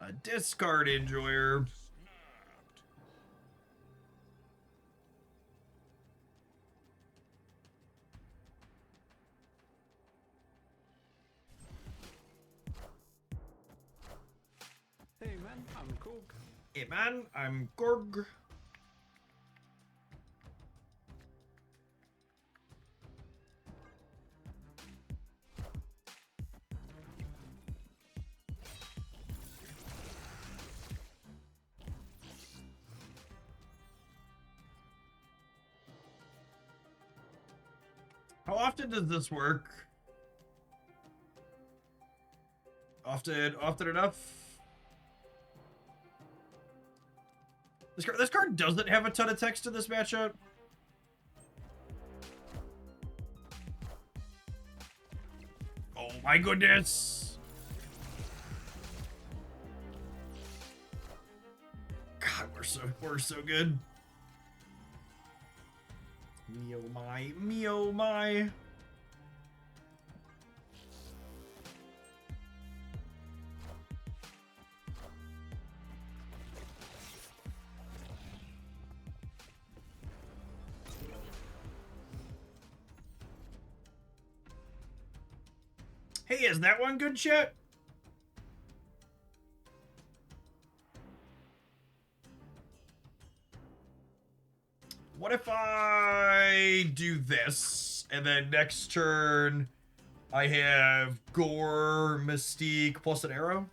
A discard enjoyer. Hey man, I'm Gorg. Hey man, I'm Gorg. How often does this work? Often enough? This card doesn't have a ton of text in this matchup. Oh my goodness. God, we're so good. Me oh my, me oh my. Hey, is that one good, chat? What if I do this, and then next turn I have Gore, Mystique, plus an arrow?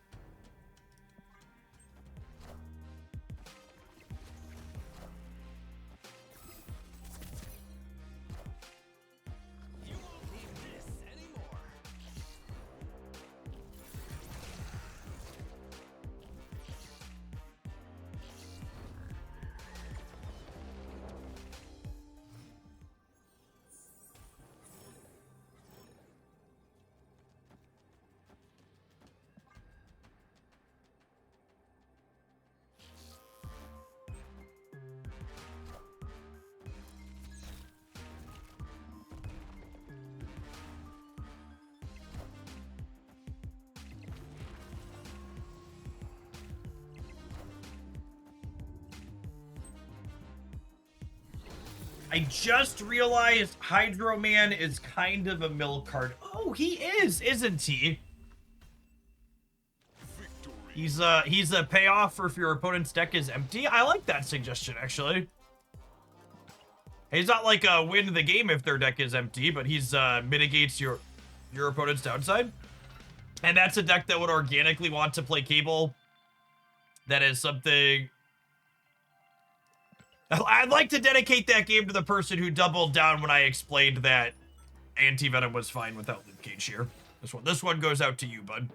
I just realized Hydroman is kind of a mill card. Oh, he is, isn't he? He's a payoff for if your opponent's deck is empty. I like that suggestion, actually. He's not like a win the game if their deck is empty, but he's mitigates your opponent's downside. And that's a deck that would organically want to play Cable. That is something... I'd like to dedicate that game to the person who doubled down when I explained that Anti-Venom was fine without Luke Cage here. This one goes out to you, bud.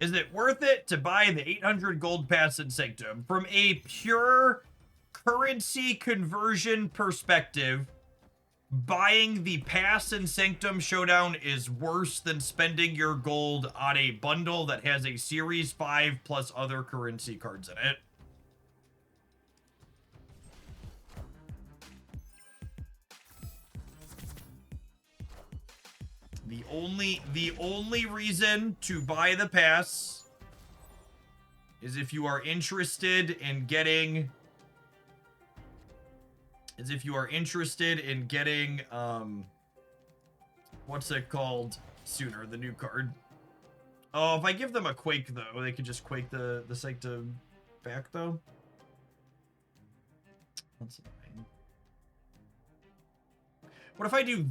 Is it worth it to buy the 800 gold pass in Sanctum? From a pure currency conversion perspective, buying the pass in Sanctum Showdown is worse than spending your gold on a bundle that has a Series 5 plus other currency cards in it. The only reason to buy the pass is if you are interested in getting what's it called sooner, the new card. Oh, if I give them a Quake though, they could just Quake the Sanctum back though. That's annoying. What if I do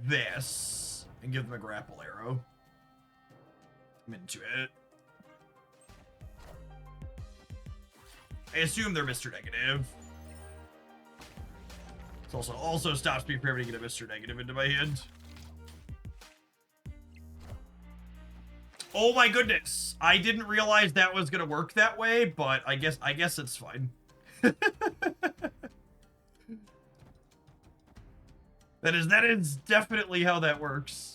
this and give them a grapple arrow? I'm into it. I assume they're Mr. Negative. It also stops me from able to get a Mr. Negative into my hand. Oh my goodness! I didn't realize that was gonna work that way, but I guess it's fine. That is definitely how that works.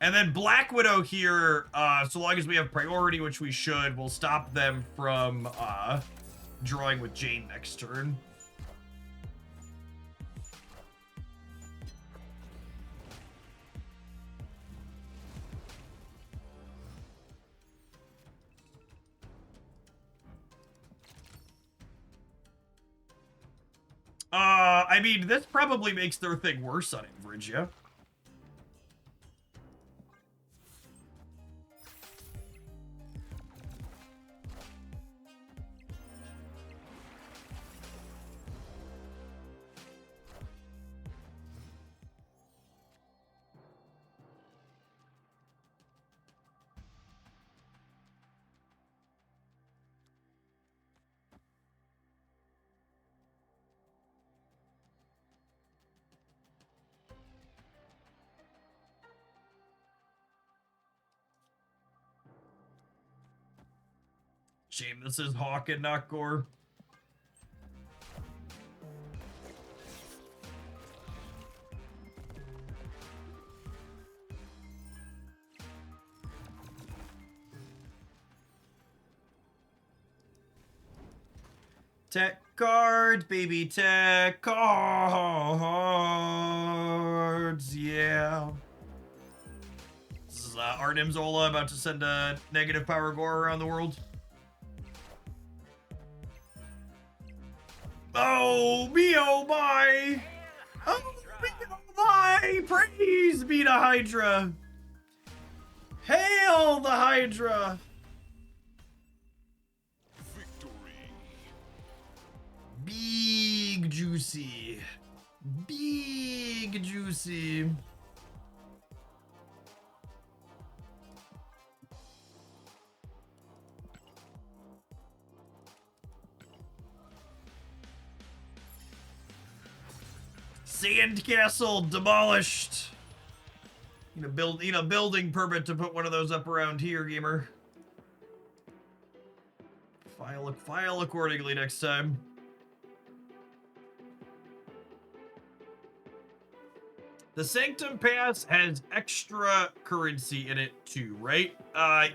And then Black Widow here, so long as we have priority, which we should, will stop them from drawing with Jane next turn. I mean, this probably makes their thing worse on average, yeah. Shame this is Hawk and not Gore. Tech cards, baby, tech cards, yeah. This is Arnim Zola about to send a negative power Gore around the world. Oh, me oh my! Oh, me oh my! Praise be to Hydra! Hail the Hydra! Victory. Big juicy. Big juicy. Sandcastle demolished. Need a building permit to put one of those up around here, gamer. File accordingly next time. The Sanctum Pass has extra currency in it too, right?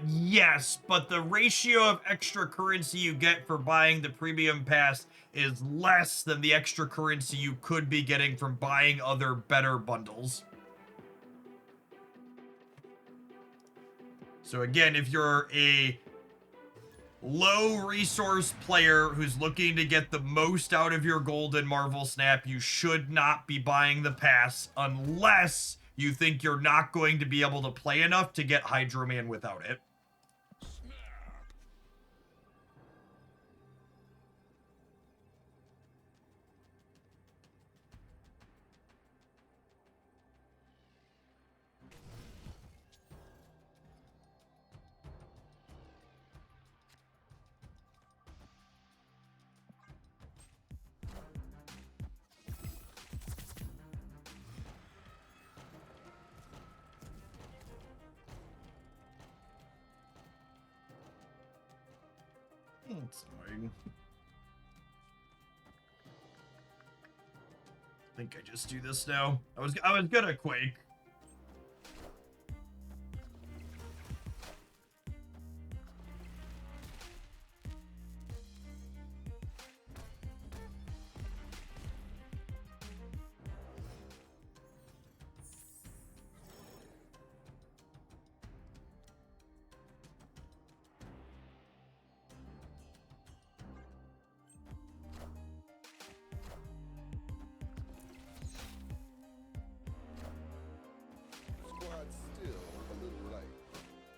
Yes, but the ratio of extra currency you get for buying the premium pass is less than the extra currency you could be getting from buying other better bundles. So again, if you're a low resource player who's looking to get the most out of your golden Marvel Snap, you should not be buying the pass unless you think you're not going to be able to play enough to get Hydroman without it. It's annoying. I think I just do this now. I was gonna Quake.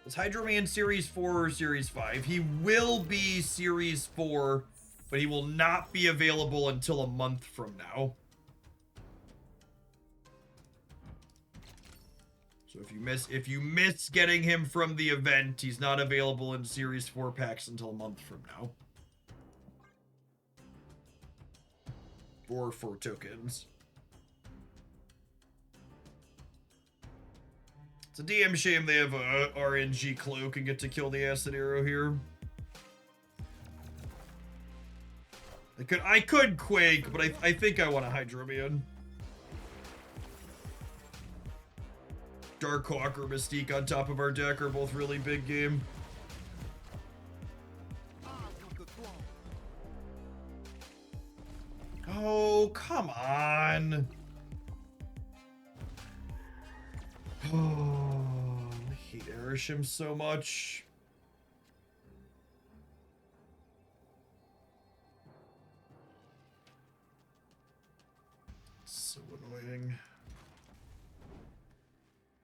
Is Hydroman Series 4 or Series 5? He will be Series 4, but he will not be available until a month from now. So if you miss getting him from the event, he's not available in Series 4 packs until a month from now. Or 4 tokens. It's a damn shame they have a RNG cloak and get to kill the acid arrow here. I could Quake, but I think I want a Hydroman. Darkhawk or Mystique on top of our deck are both really big game. Oh, come on. Oh, I hate Erishim so much. So annoying.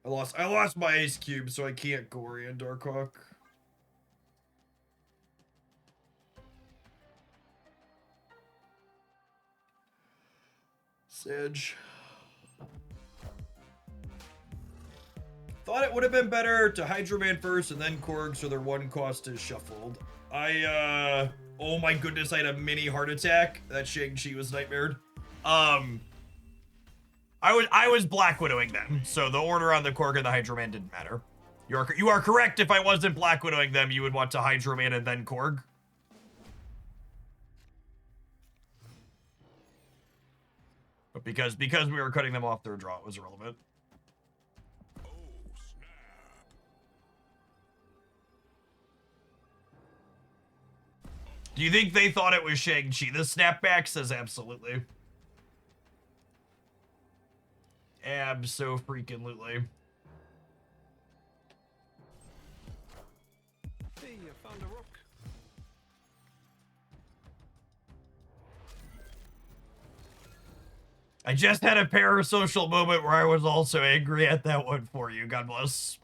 I lost my Ice Cube, so I can't Gory and Darkhawk. Sedge. Thought it would have been better to Hydroman first and then Korg so their one cost is shuffled. Oh my goodness, I had a mini heart attack. That Shang-Chi was nightmared. I was Black Widowing them, so the order on the Korg and the Hydroman didn't matter. You are correct. If I wasn't Black Widowing them, you would want to Hydroman and then Korg. But because we were cutting them off their draw, it was irrelevant. Do you think they thought it was Shang-Chi? The snapback says absolutely. Abso-freaking-lutely. Hey, I found a rock. I just had a parasocial moment where I was also angry at that one for you. God bless.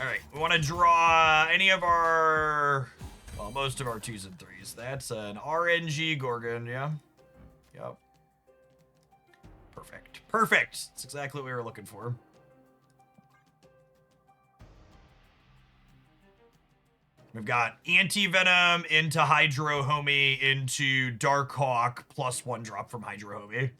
Alright, we want to draw any of our... Well, most of our 2s and 3s. That's an RNG Gorgon, yeah? Yep. Perfect. Perfect! That's exactly what we were looking for. We've got Anti-Venom into Hydro Homie into Darkhawk plus 1 drop from Hydro Homie.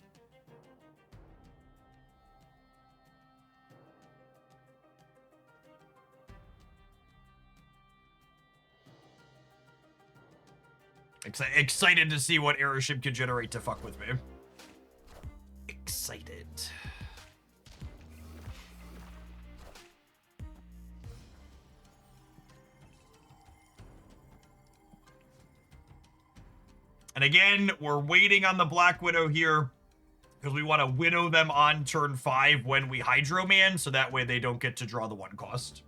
Excited to see what Erishim can generate to fuck with me. Excited. And again, we're waiting on the Black Widow here because we want to widow them on turn 5 when we Hydroman, so that way they don't get to draw the 1 cost.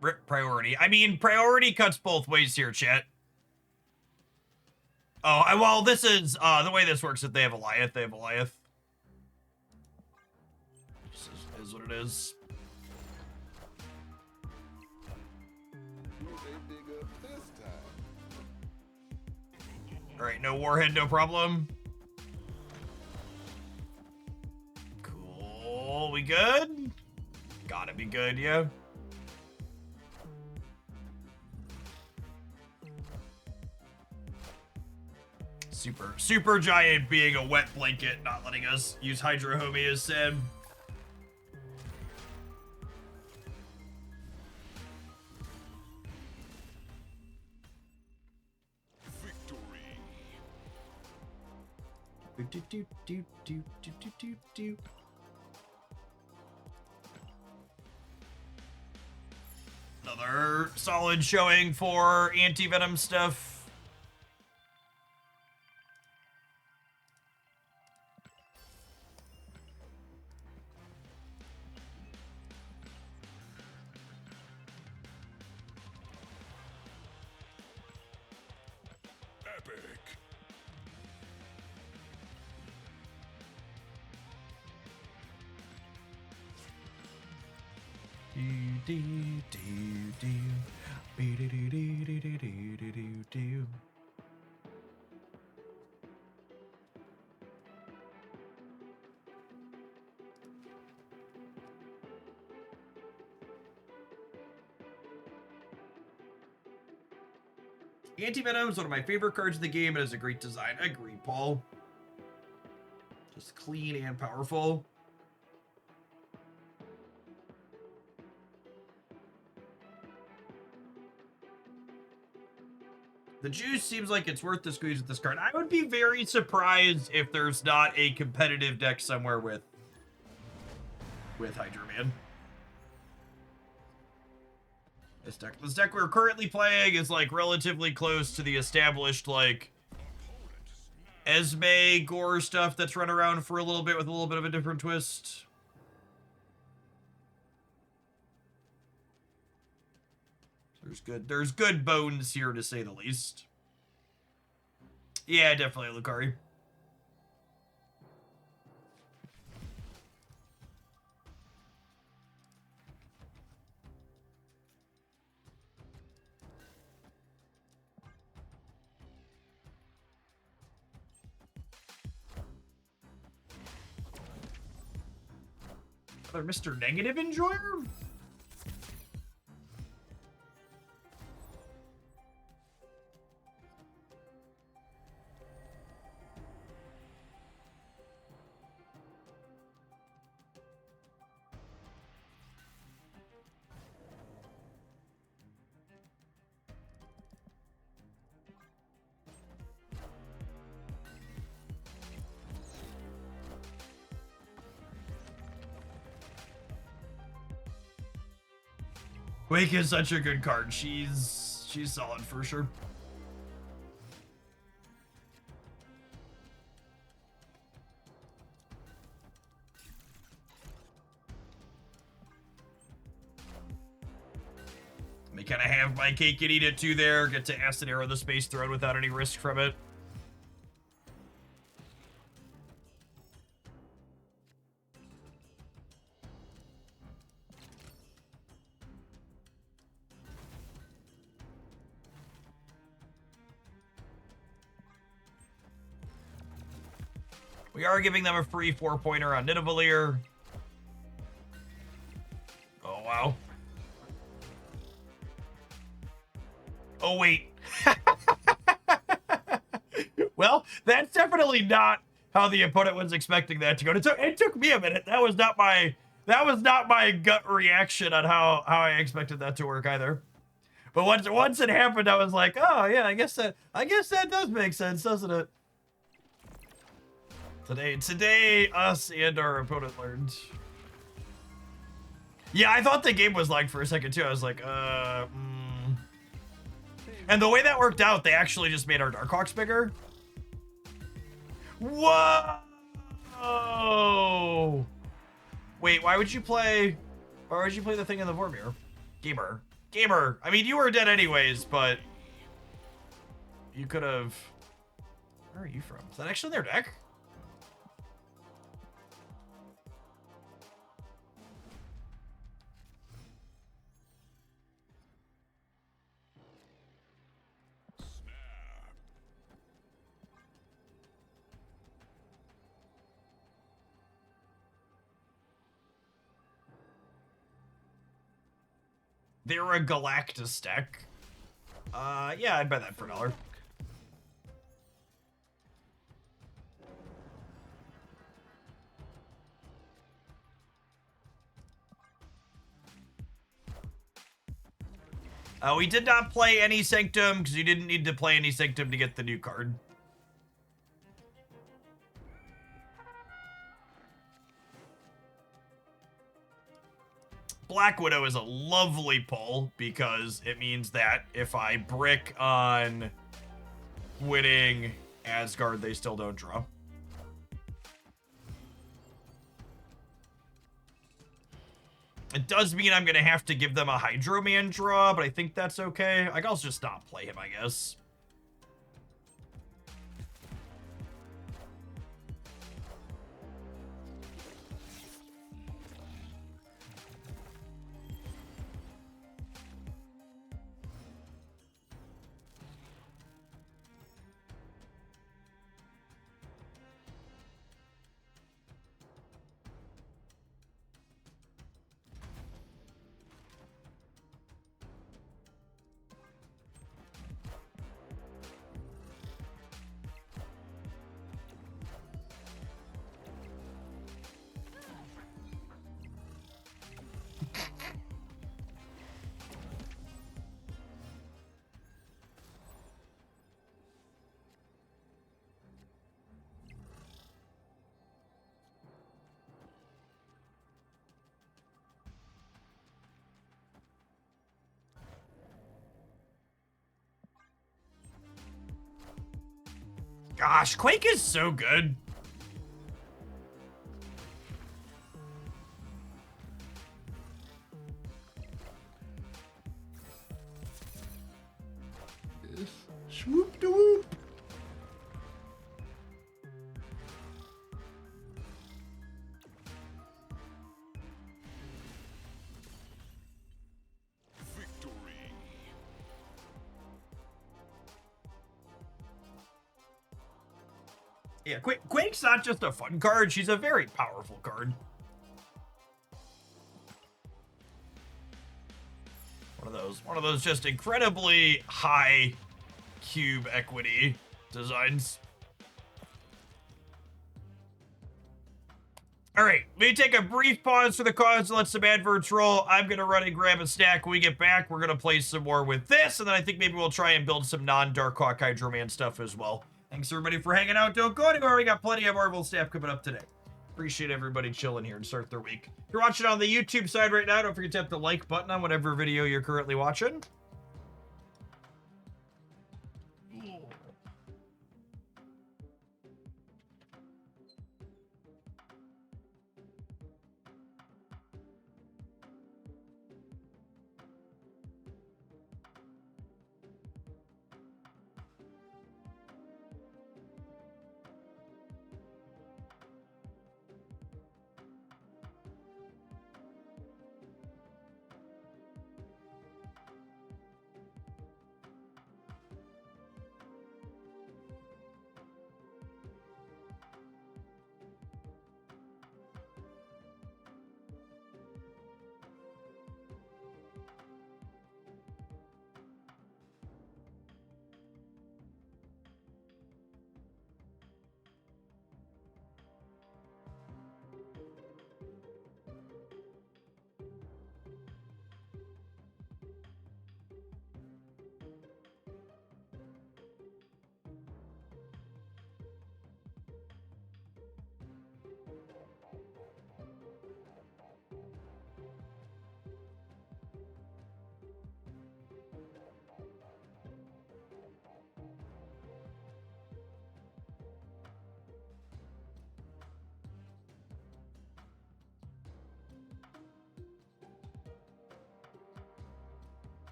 Rip priority. I mean, priority cuts both ways here, chat. Oh, well, this is, the way this works, if they have Eliath, they have Eliath. This is what it is. Alright, no Warhead, no problem. Cool, we good? Gotta be good, yeah. Super Giant being a wet blanket, not letting us use Hydro Homie as said. Victory. Another solid showing for Anti-Venom stuff. Anti-Venom is one of my favorite cards in the game. It has a great design. I agree, Paul. Just clean and powerful. The juice seems like it's worth the squeeze with this card. I would be very surprised if there's not a competitive deck somewhere with Hydroman. This deck we're currently playing is like relatively close to the established like Esme Gore stuff that's run around for a little bit with a little bit of a different twist. There's good bones here, to say the least. Yeah, definitely Lucario. Another Mr. Negative Enjoyer? Wake is such a good card. She's solid for sure. Let me kind of have my cake and eat it too there. Get to acid arrow the Space Throne without any risk from it. We are giving them a free 4-pointer on Nidavellir. Oh, wow. Oh, wait. Well, that's definitely not how the opponent was expecting that to go. It took me a minute. That was not my gut reaction on how I expected that to work either. But once it happened, I was like, oh yeah, I guess that does make sense, doesn't it? Today, us and our opponent learned. Yeah, I thought the game was lagged for a second too. I was like, And the way that worked out, they actually just made our Darkhawks bigger. Whoa! Wait, why would you play the thing in the Vormir? Gamer. I mean, you were dead anyways, but you could have. Where are you from? Is that actually in their deck? They're a Galactus deck. Yeah, I'd buy that for $1. We did not play any Sanctum because you didn't need to play any Sanctum to get the new card. Black Widow is a lovely pull because it means that if I brick on winning Asgard, they still don't draw. It does mean I'm going to have to give them a Hydroman draw, but I think that's okay. I can also just not play him, I guess. Gosh, Quake is so good. Swoop de whoop. Yeah, Quake's not just a fun card, she's a very powerful card. One of those just incredibly high cube equity designs. All right, let me take a brief pause for the cause and let some adverts roll. I'm gonna run and grab a snack. When we get back, we're gonna play some more with this, and then I think maybe we'll try and build some non-Darkhawk Hydroman stuff as well. Thanks everybody for hanging out. Don't go anywhere. We got plenty of Marvel stuff coming up today. Appreciate everybody chilling here and start their week. If you're watching on the YouTube side right now, don't forget to hit the like button on whatever video you're currently watching.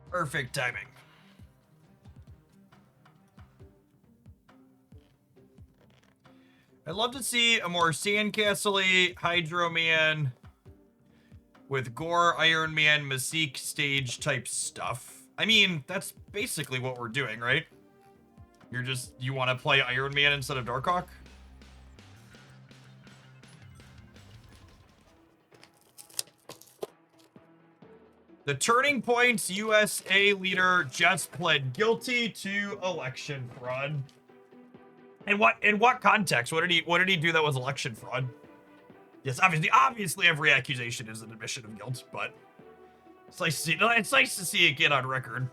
Perfect timing. I'd love to see a more Sandcastle-y Hydroman with Gore, Iron Man, Mystique stage type stuff. I mean, that's basically what we're doing, right? You want to play Iron Man instead of Darkhawk? The Turning Point's USA leader just pled guilty to election fraud. In what context? What did he do that was election fraud? Yes, obviously every accusation is an admission of guilt, but it's nice to see it get on record.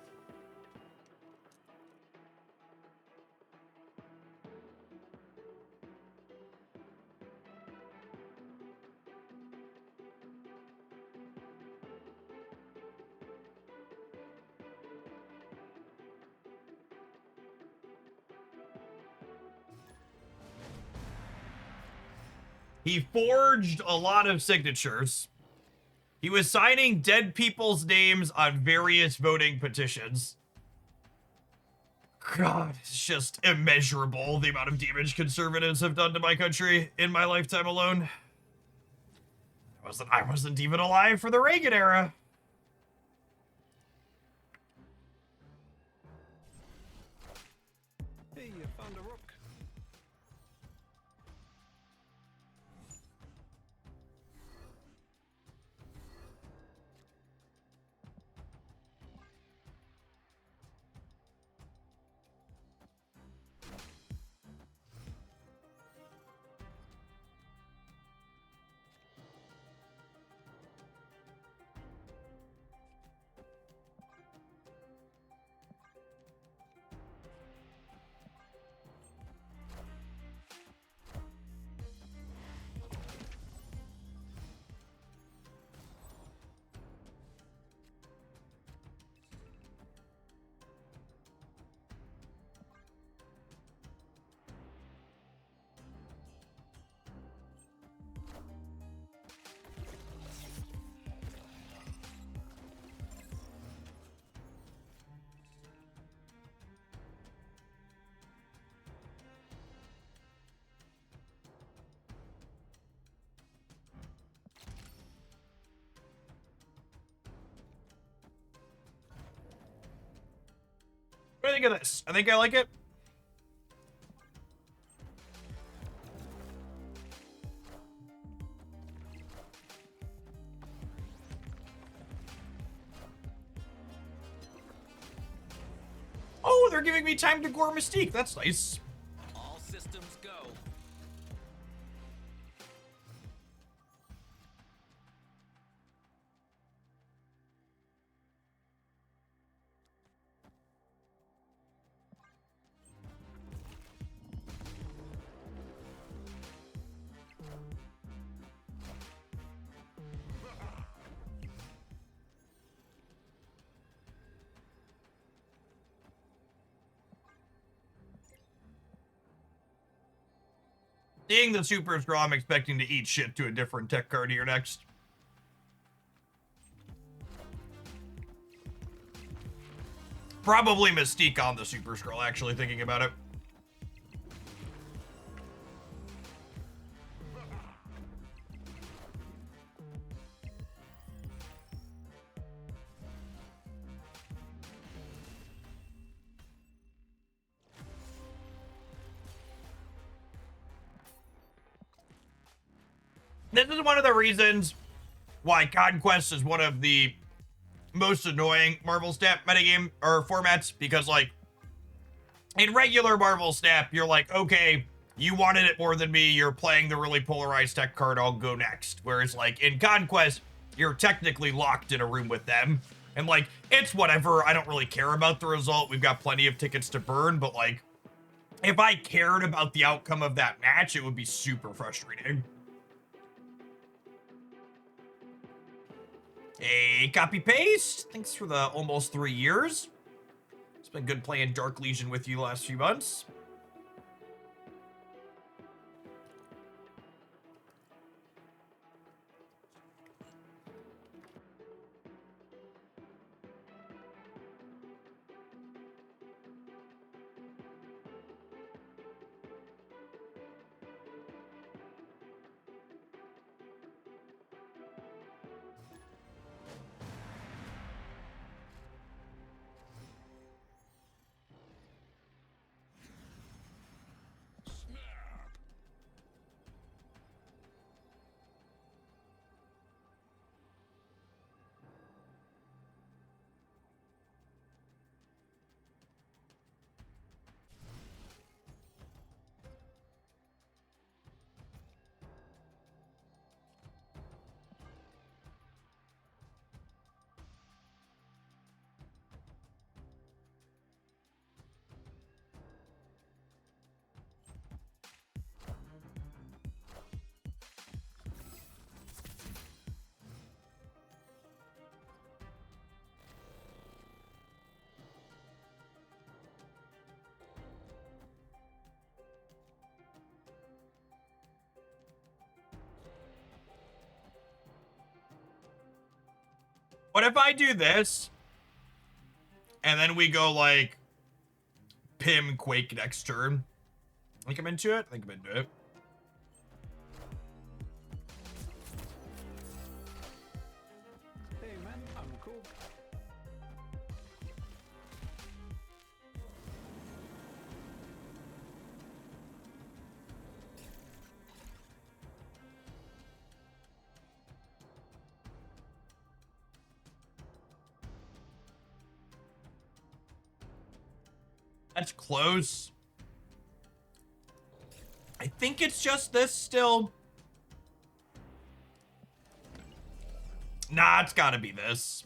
He forged a lot of signatures. He was signing dead people's names on various voting petitions. God, it's just immeasurable the amount of damage conservatives have done to my country in my lifetime alone. I wasn't even alive for the Reagan era. Hey, you found a rook. do I think of this? I think I like it. Oh, they're giving me time to gore Mystique. That's nice. All systems go. Seeing the Super Scroll, I'm expecting to eat shit to a different tech card here next. Probably Mystique on the Super Scroll, actually, thinking about it. This is one of the reasons why Conquest is one of the most annoying Marvel Snap metagame or formats, because like in regular Marvel Snap, you're like, okay, you wanted it more than me, you're playing the really polarized tech card, I'll go next. Whereas like in Conquest, you're technically locked in a room with them. And like, it's whatever, I don't really care about the result, we've got plenty of tickets to burn, but like, if I cared about the outcome of that match, it would be super frustrating. Hey, copy paste. Thanks for the almost 3 years. It's been good playing Dark Legion with you the last few months. What if I do this, and then we go like Pim Quake next turn? I think I'm into it. I think I'm into it. Hey man, I'm cool. That's close. I think it's just this still. Nah, it's gotta be this.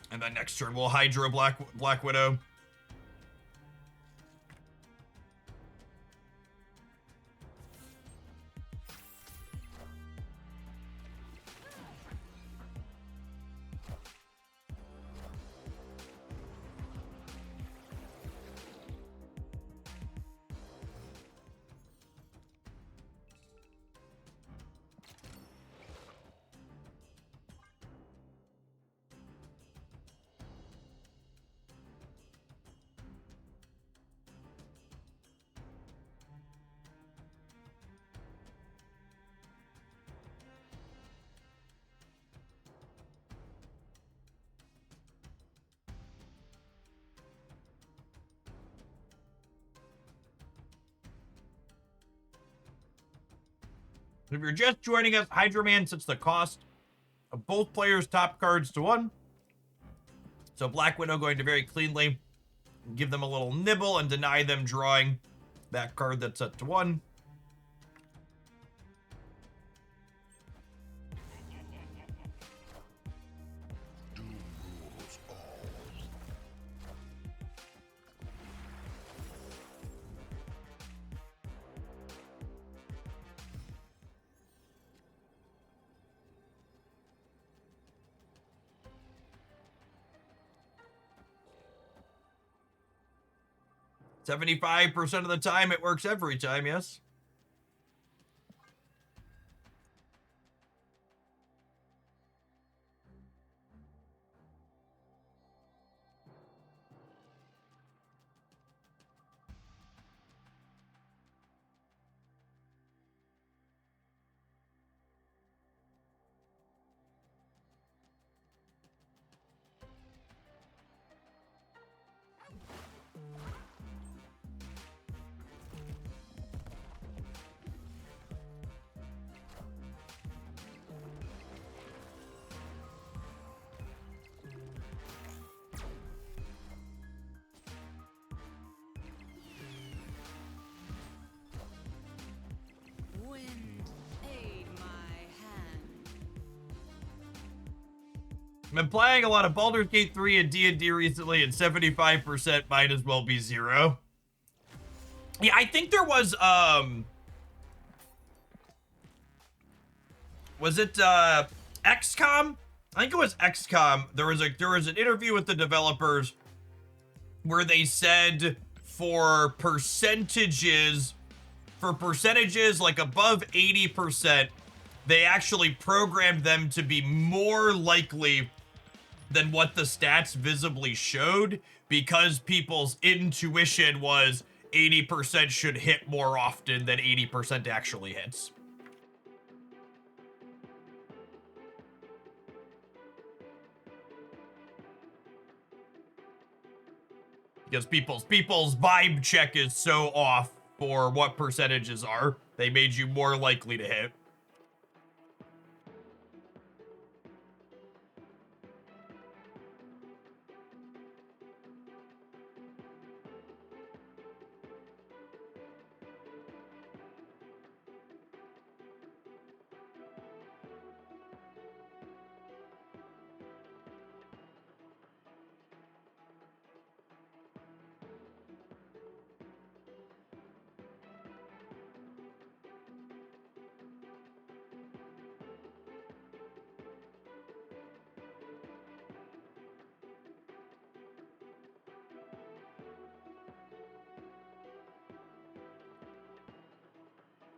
And then next turn we'll Hydro Black Widow. If you're just joining us, Hydroman sets the cost of both players' top cards to 1. So Black Widow going to very cleanly give them a little nibble and deny them drawing that card that's set to 1. "75% of the time, it works every time, yes?" Wind, aid my hand. I've been playing a lot of Baldur's Gate 3 and D&D recently, and 75% might as well be 0. Yeah, I think there was it XCOM? I think it was XCOM. There was an interview with the developers where they said for percentages like above 80%, they actually programmed them to be more likely than what the stats visibly showed, because people's intuition was 80% should hit more often than 80% actually hits. Because people's vibe check is so off for what percentages are, they made you more likely to hit.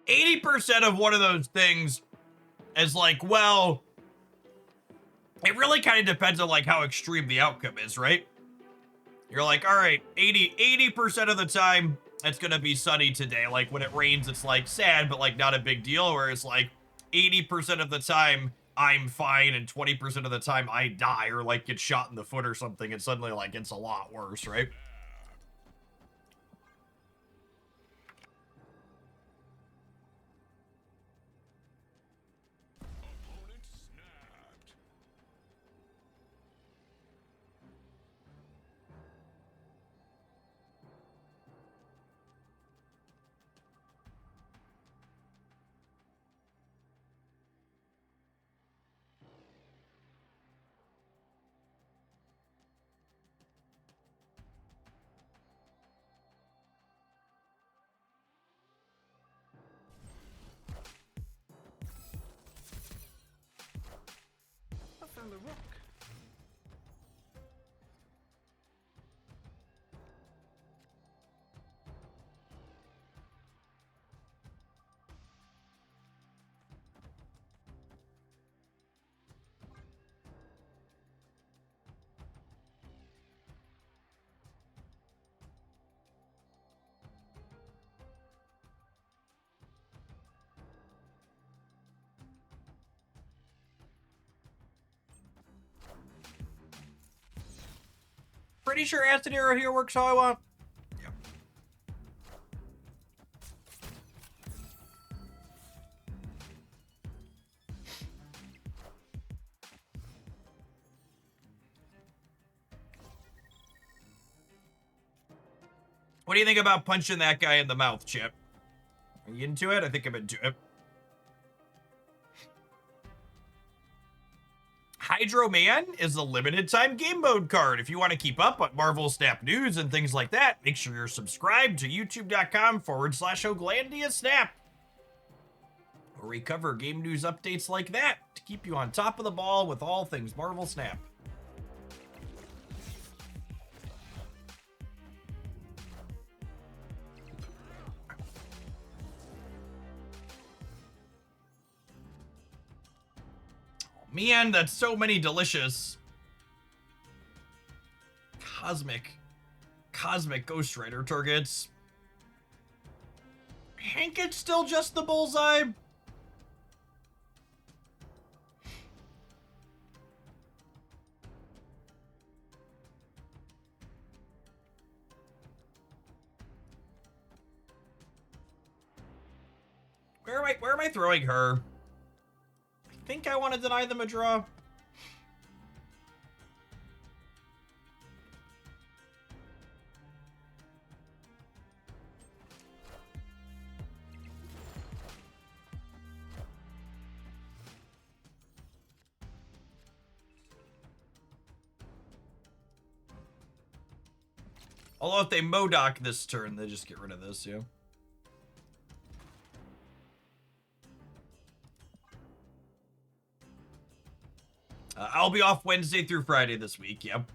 %, of one of those things is like, well, it really kind of depends on like how extreme the outcome is, right? You're like, all right, 80% of the time it's gonna be sunny today. Like when it rains, it's like sad, but like not a big deal. Whereas like 80% of the time I'm fine, and 20% of the time I die or like get shot in the foot or something, and suddenly like it's a lot worse, right? Opponent snapped. 'From the rock. Pretty sure Acid Arrow here works how I want. Yep. do you think about punching that guy in the mouth, Chip? Are you into it? I think I'm into it. Hydroman is a limited time game mode card. If you want to keep up on Marvel Snap news and things like that, make sure you're subscribed to youtube.com/Oglandia Snap, where we cover game news updates like that to keep you on top of the ball with all things Marvel Snap. Man, that's so many delicious cosmic Ghost Rider targets. Hank, it's still just the bullseye. Where am I throwing her? I think I want to deny them a draw. Although if they Modoc this turn, they just get rid of this, yeah. I'll be off Wednesday through Friday this week, yep.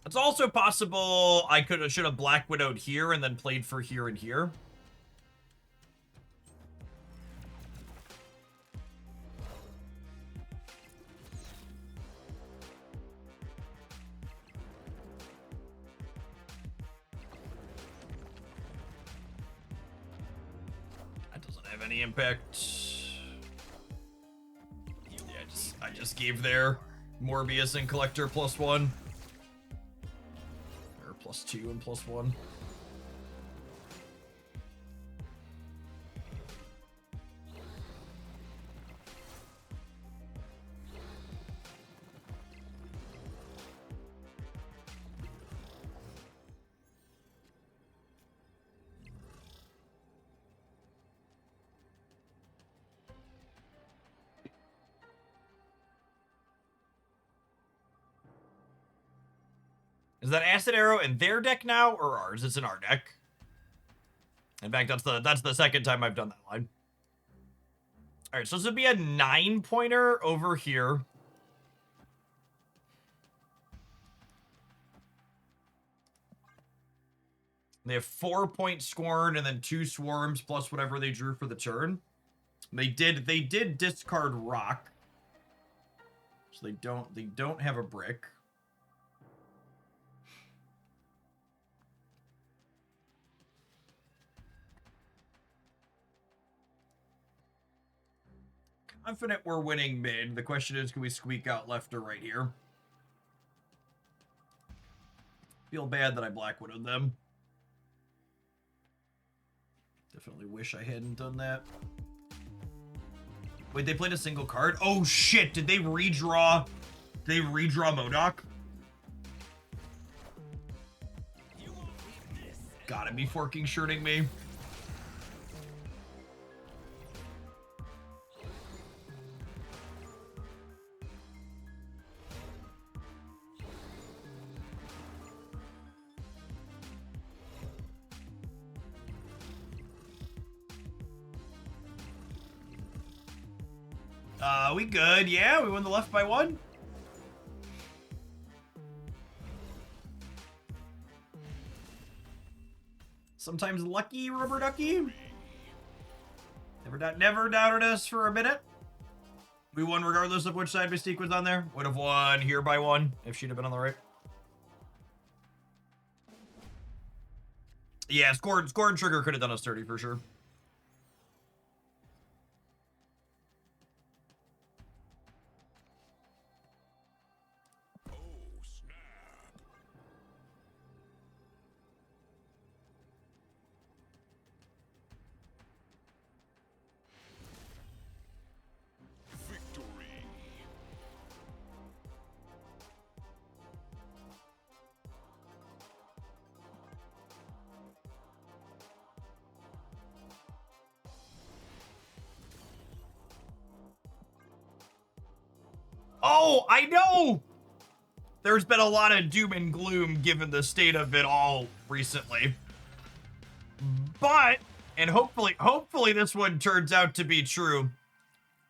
It's also possible I should have Black Widowed here and then played for here and here. That doesn't have any impact. I just gave their Morbius and Collector +1. Or +2 and +1. Is that Acid Arrow in their deck now, or ours? It's in our deck. In fact, that's the second time I've done that line. All right, so this would be a 9-pointer over here. They have 4-point Scorn and then 2 Swarms plus whatever they drew for the turn. They did discard Rock, so they don't have a brick. Confident we're winning mid. The question is, can we squeak out left or right here? Feel bad that I Black Widowed them. Definitely wish I hadn't done that. Wait, they played a single card? Oh shit, did they redraw? Did they redraw MODOK? Gotta be forking shirting me. We good. Yeah, we won the left by 1. Sometimes lucky, rubber ducky. Never doubted us for a minute. We won regardless of which side Mystique was on there. Would have won here by 1 if she'd have been on the right. Yeah, score and trigger could have done us 30 for sure. Oh, I know! There's been a lot of doom and gloom given the state of it all recently. But, and hopefully this one turns out to be true,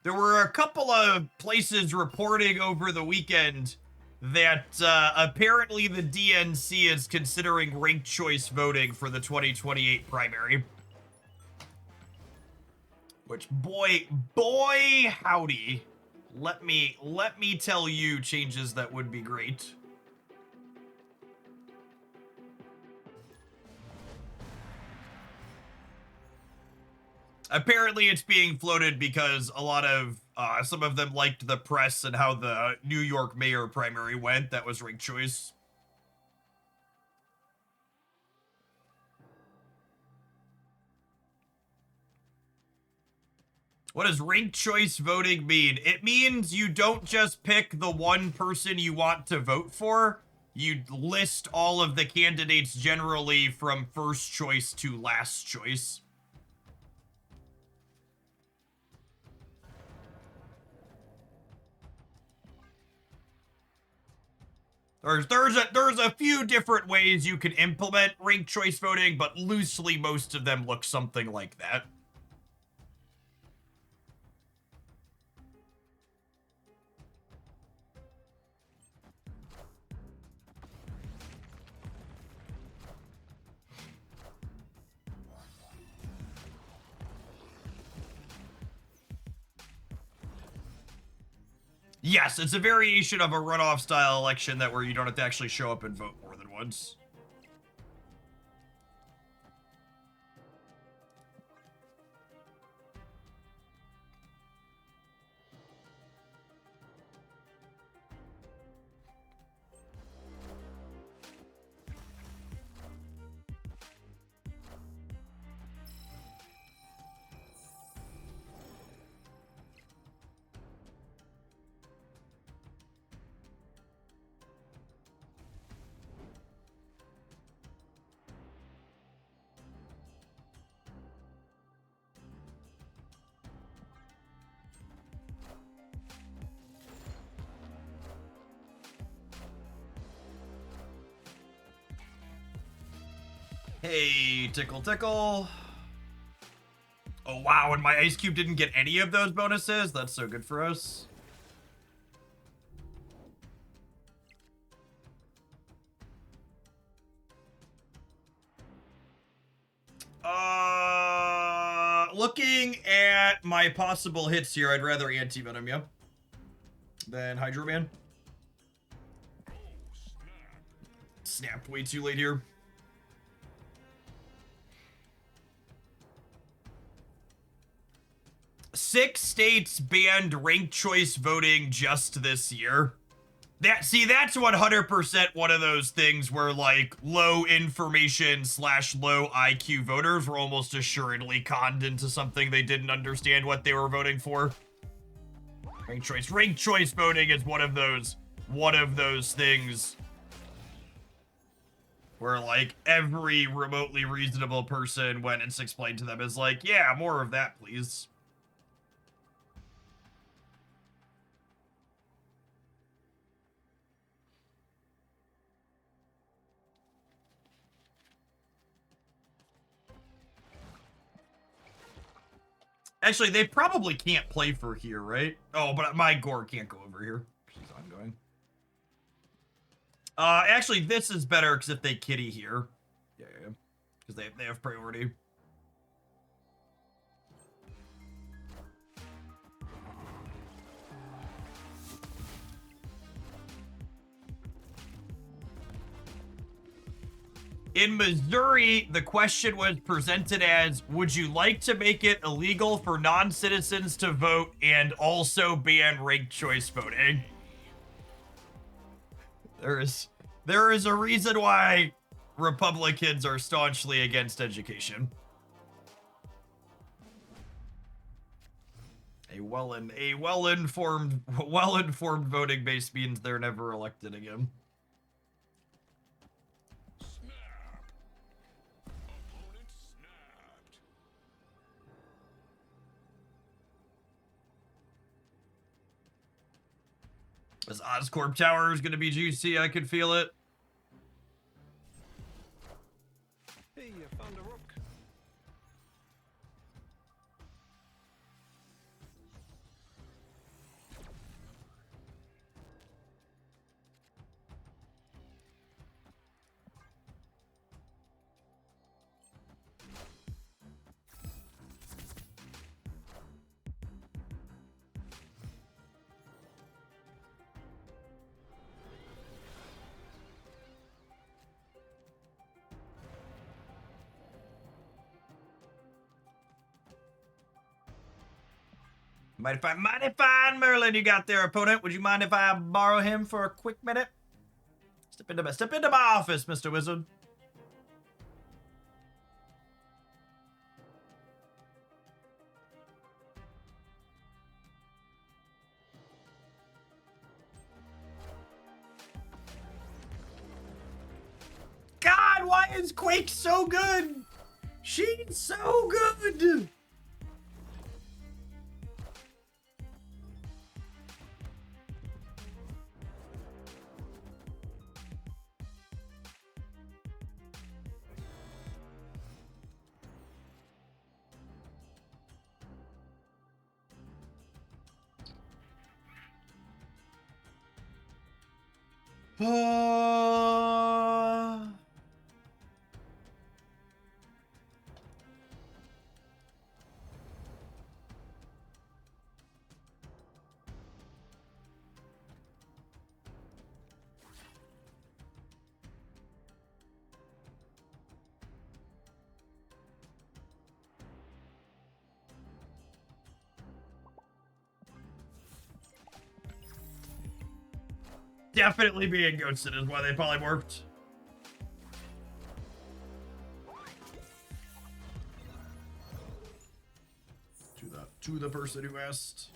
there were a couple of places reporting over the weekend that apparently the DNC is considering ranked choice voting for the 2028 primary. Which, boy, howdy. Let me tell you changes that would be great. Apparently it's being floated because a lot of, some of them liked the press and how the New York mayor primary went. That was ranked choice. What does ranked choice voting mean? It means you don't just pick the one person you want to vote for. You list all of the candidates generally from first choice to last choice. There's a few different ways you can implement ranked choice voting, but loosely most of them look something like that. Yes, it's a variation of a runoff style election that where you don't have to actually show up and vote more than once. Hey, tickle tickle. Oh wow, and my ice cube didn't get any of those bonuses? That's so good for us. Looking at my possible hits here, I'd rather anti-venom you than Hydroman. Snapped way too late here. Six states banned ranked choice voting just this year. That's 100% one of those things where like low information / low IQ voters were almost assuredly conned into something they didn't understand what they were voting for. Ranked choice voting is one of those things where like every remotely reasonable person when it's explained to them is like, yeah, more of that, please. Actually, they probably can't play for here, right? Oh, but my gore can't go over here. She's ongoing. Actually, this is better because if they kitty here. Yeah. Because they have priority. In Missouri, the question was presented as, would you like to make it illegal for non-citizens to vote and also ban ranked choice voting? There is a reason why Republicans are staunchly against education. A well-informed voting base means they're never elected again. This Oscorp tower is going to be juicy. I can feel it. Hey, I found a rook. Mighty fine Merlin you got there, opponent. Would you mind if I borrow him for a quick minute? Step into my office, Mr. Wizard. God, why is Quake so good? She's so good. Definitely being ghosted is why they polymorphed. To the person who asked.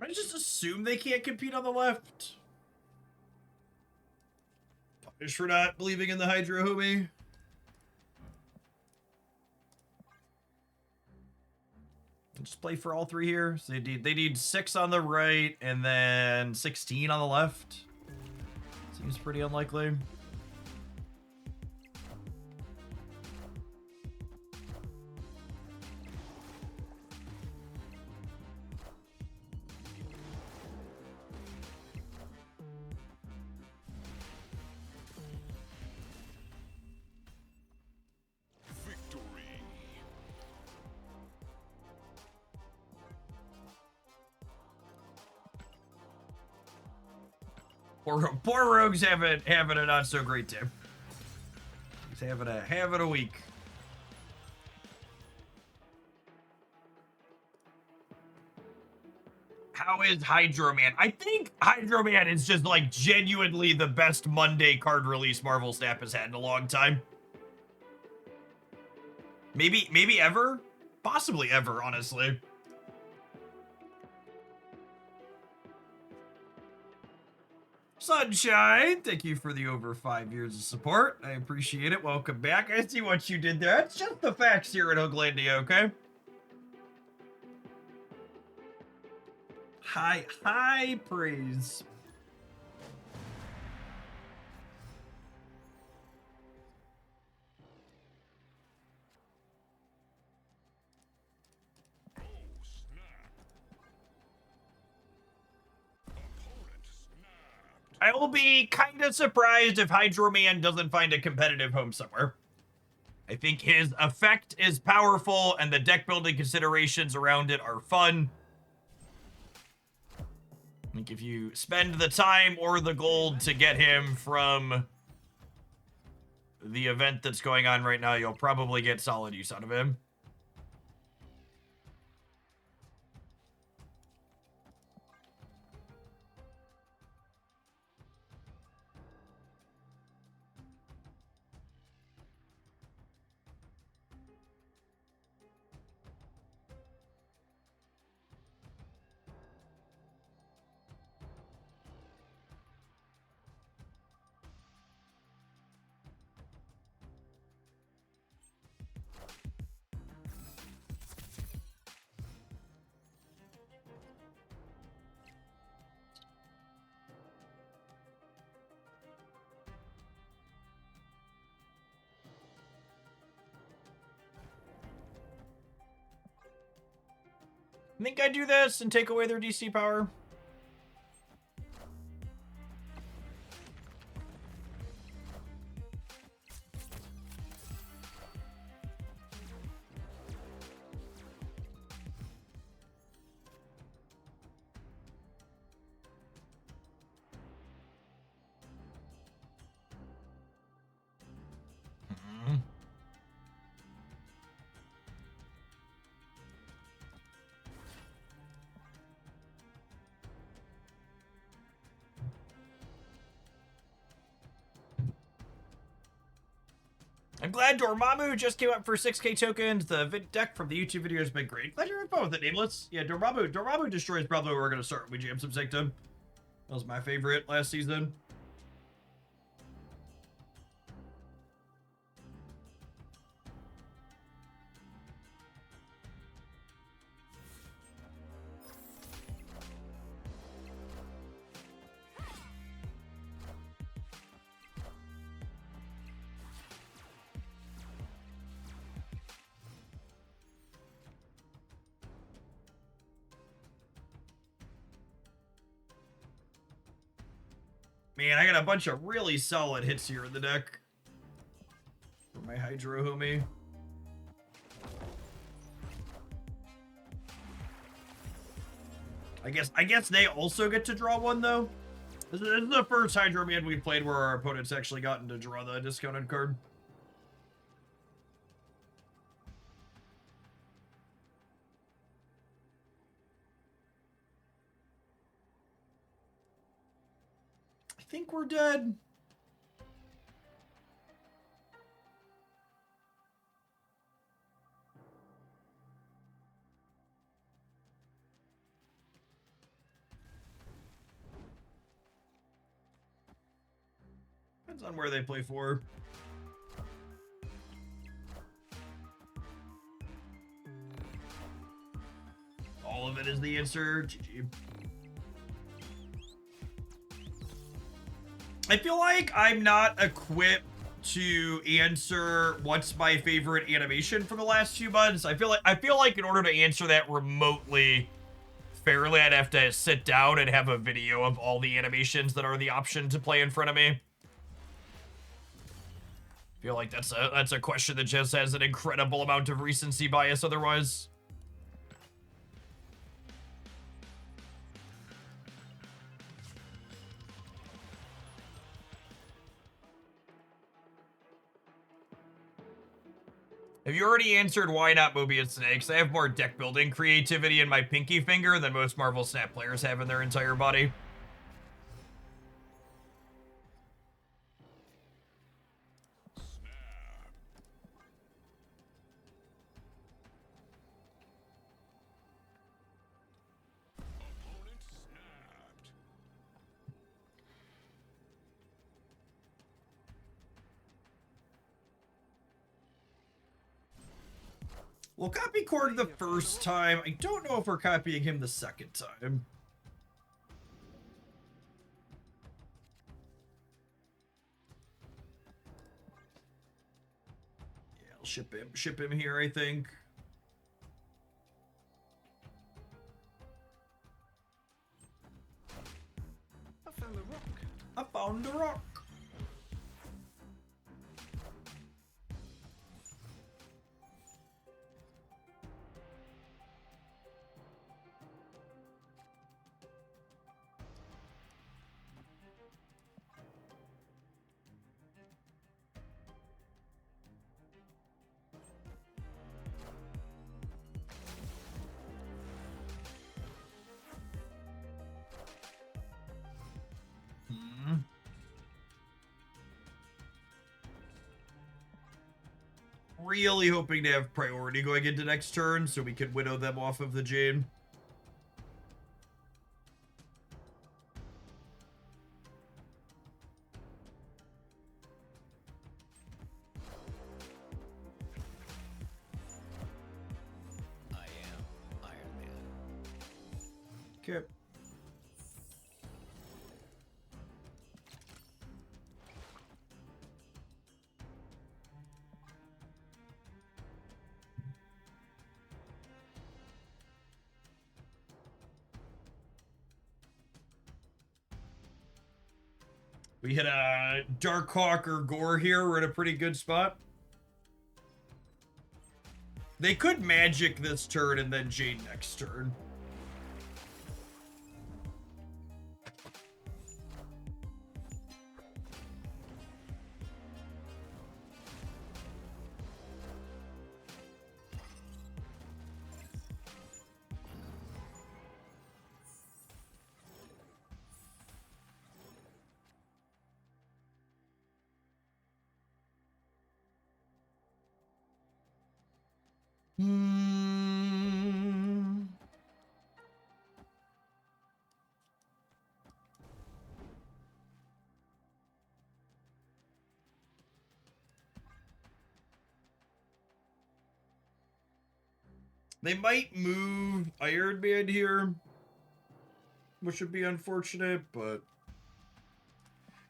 I just assume they can't compete on the left. Punish for not believing in the Hydro homie. Just play for all three here. So they need 6 on the right and then 16 on the left. Seems pretty unlikely. Victory. Poor Rogue's having a not so great day. He's having a week. How is Hydroman? I think Hydroman is just like genuinely the best Monday card release Marvel Snap has had in a long time. Maybe ever? Possibly ever, honestly. Sunshine, thank you for the over 5 years of support. I appreciate it. Welcome back. I see what you did there. It's just the facts here at Hooglandia, okay? High praise. Oh, snap. Opponent snapped. I will be kind of surprised if Hydroman doesn't find a competitive home somewhere. I think his effect is powerful and the deck building considerations around it are fun. Like, if you spend the time or the gold to get him from the event that's going on right now, you'll probably get solid use out of him. I think I'd do this and take away their DC power. I'm glad Dormammu just came up for 6k tokens. The deck from the YouTube video has been great. Glad you're involved with it, Nameless. Yeah, Dormammu Destroy is probably where we're going to start. We jam some Sanctum. That was my favorite last season. Man, I got a bunch of really solid hits here in the deck. For my Hydro homie. I guess they also get to draw one, though. This is the first Hydroman we've played where our opponent's actually gotten to draw the discounted card. I think we're dead. Depends on where they play for. All of it is the answer. GG. I feel like I'm not equipped to answer what's my favorite animation for the last few months. I feel like in order to answer that remotely fairly, I'd have to sit down and have a video of all the animations that are the option to play in front of me. I feel like that's a question that just has an incredible amount of recency bias otherwise. Have you already answered why not Mobius Snakes? I have more deck building creativity in my pinky finger than most Marvel Snap players have in their entire body. Opponent snapped. We'll copy Cord the first time. I don't know if we're copying him the second time. Yeah, I'll ship him here, I think. I found a rock. I found a rock. really hoping to have priority going into next turn so we can widow them off of the Jade. I am Iron Man. Okay. We hit a Darkhawk or Gore here. We're in a pretty good spot. They could magic this turn and then Jade next turn. They might move Iron Man here, which would be unfortunate, but...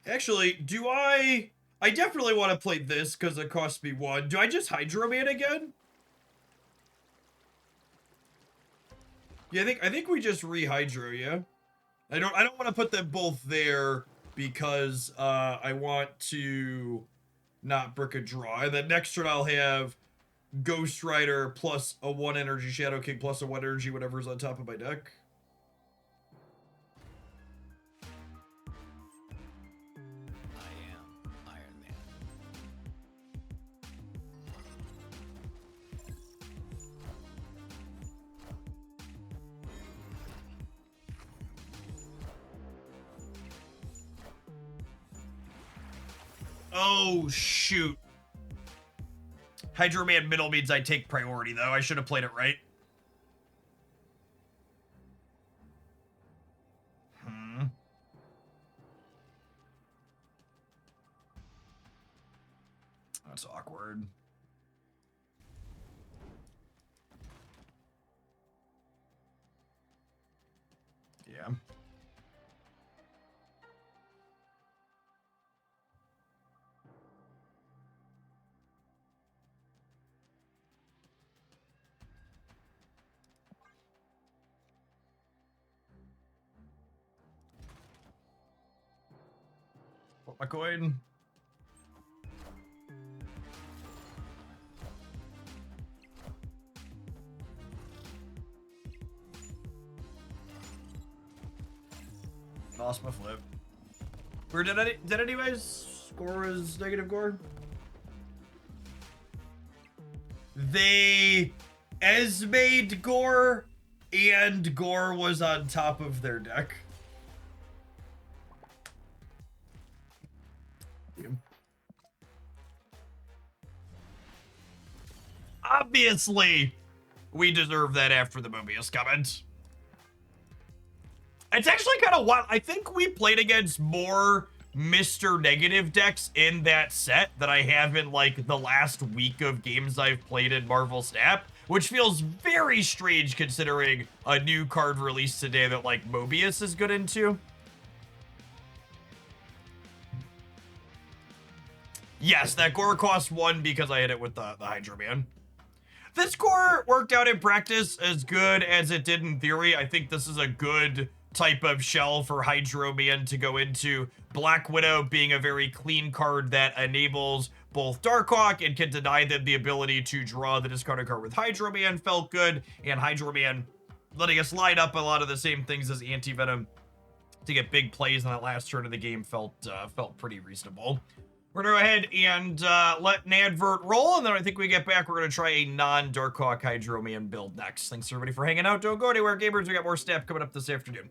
Actually, do I definitely want to play this because it costs me 1. Do I just Hydroman again? Yeah, I think we just re-Hydro, yeah? I don't want to put them both there because I want to not brick a draw. And then next turn I'll have Ghost Rider plus a 1 energy Shadow King plus a 1 energy whatever's on top of my deck. I am Iron Man. Oh, shoot. Hydroman middle means I take priority, though. I should have played it right. That's awkward. Yeah. Put my coin. Lost my flip. Or did anyways score as negative Gore? They Esmade Gore and Gore was on top of their deck. Obviously, we deserve that after the Mobius comment. It's actually kind of wild. I think we played against more Mr. Negative decks in that set than I have in, like, the last week of games I've played in Marvel Snap, which feels very strange considering a new card released today that, like, Mobius is good into. Yes, that Gore cost 1 because I hit it with the Hydroman. This Gore worked out in practice as good as it did in theory. I think this is a good type of shell for Hydroman to go into. Black Widow being a very clean card that enables both Darkhawk and can deny them the ability to draw the discarded card with Hydroman felt good, and Hydroman letting us line up a lot of the same things as Anti-Venom to get big plays on that last turn of the game felt pretty reasonable. We're gonna go ahead and let Nadvert roll, and then I think we get back, we're gonna try a non-Darkhawk Hydroman build next. Thanks everybody for hanging out. Don't go anywhere, gamers. We got more stuff coming up this afternoon.